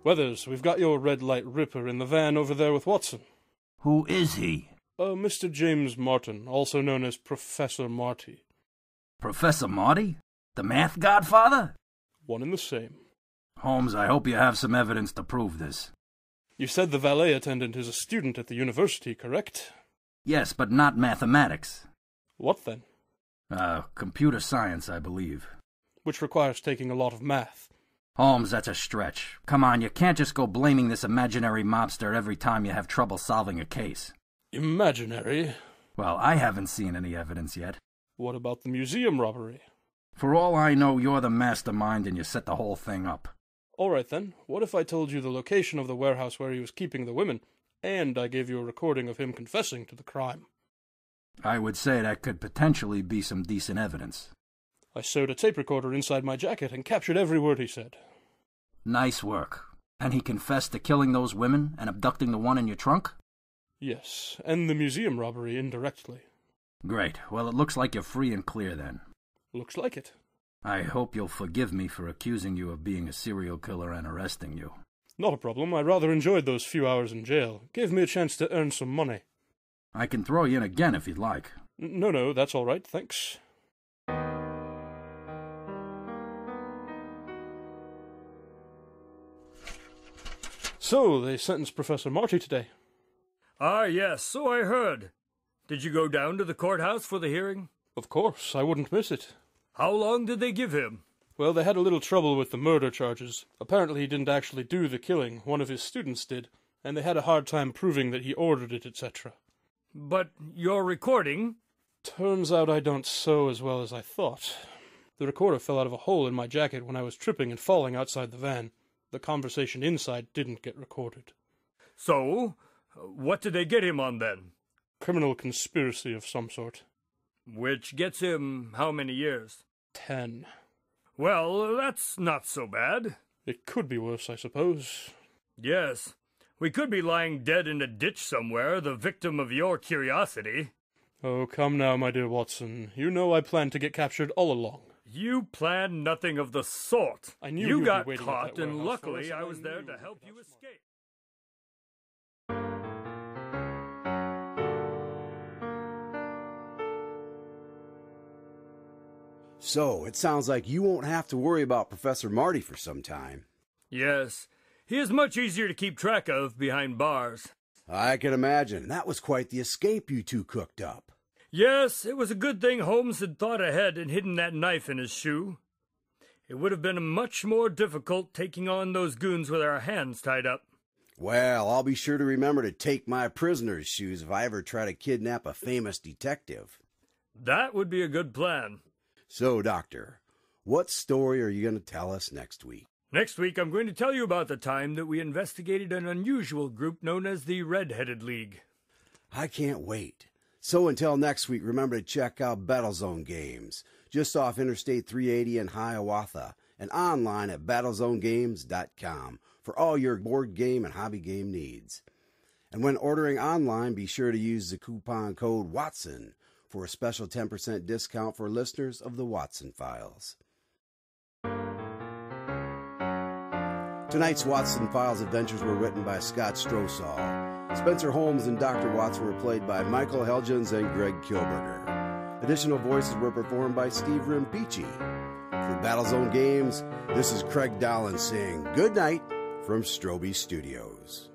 Weathers, we've got your red light ripper in the van over there with Watson. Who is he? Mr. James Martin, also known as Professor Marty. Professor Marty? The math godfather? One and the same. Holmes, I hope you have some evidence to prove this. You said the valet attendant is a student at the university, correct? Yes, but not mathematics. What then? Computer science, I believe. Which requires taking a lot of math. Holmes, that's a stretch. Come on, you can't just go blaming this imaginary mobster every time you have trouble solving a case. Imaginary? Well, I haven't seen any evidence yet. What about the museum robbery? For all I know, you're the mastermind and you set the whole thing up. All right then, what if I told you the location of the warehouse where he was keeping the women, and I gave you a recording of him confessing to the crime? I would say that could potentially be some decent evidence. I sewed a tape recorder inside my jacket and captured every word he said. Nice work. And he confessed to killing those women and abducting the one in your trunk? Yes, and the museum robbery indirectly. Great. Well, it looks like you're free and clear then. Looks like it. I hope you'll forgive me for accusing you of being a serial killer and arresting you. Not a problem. I rather enjoyed those few hours in jail. Gave me a chance to earn some money. I can throw you in again if you'd like. No, that's all right, thanks. So, they sentenced Professor Marty today. Ah, yes, so I heard. Did you go down to the courthouse for the hearing? Of course, I wouldn't miss it. How long did they give him? Well, they had a little trouble with the murder charges. Apparently he didn't actually do the killing, one of his students did, and they had a hard time proving that he ordered it, etc. But your recording? Turns out I don't sew as well as I thought. The recorder fell out of a hole in my jacket when I was tripping and falling outside the van. The conversation inside didn't get recorded. So, what did they get him on then? Criminal conspiracy of some sort. Which gets him how many years? 10. Well, that's not so bad. It could be worse, I suppose. Yes. We could be lying dead in a ditch somewhere, the victim of your curiosity. Oh, come now, my dear Watson. You know I planned to get captured all along. You planned nothing of the sort. I knew you you'd got be waiting caught, at that and warehouse for luckily us, I and was I there knew to it help was you possible. escape. So, it sounds like you won't have to worry about Professor Marty for some time. Yes, he is much easier to keep track of behind bars. I can imagine. That was quite the escape you two cooked up. Yes, it was a good thing Holmes had thought ahead and hidden that knife in his shoe. It would have been much more difficult taking on those goons with our hands tied up. Well, I'll be sure to remember to take my prisoner's shoes if I ever try to kidnap a famous detective. That would be a good plan. So, Doctor, what story are you going to tell us next week? Next week, I'm going to tell you about the time that we investigated an unusual group known as the Red-Headed League. I can't wait. So until next week, remember to check out Battlezone Games, just off Interstate 380 in Hiawatha, and online at battlezonegames.com for all your board game and hobby game needs. And when ordering online, be sure to use the coupon code WATSON for a special 10% discount for listeners of the Watson Files. Tonight's Watson Files adventures were written by Scott Strosahl. Spencer Holmes and Dr. Watson were played by Michael Helgens and Greg Kilberger. Additional voices were performed by Steve Rimpici. For Battlezone Games, this is Craig Dahlen saying good night from Strobe Studios.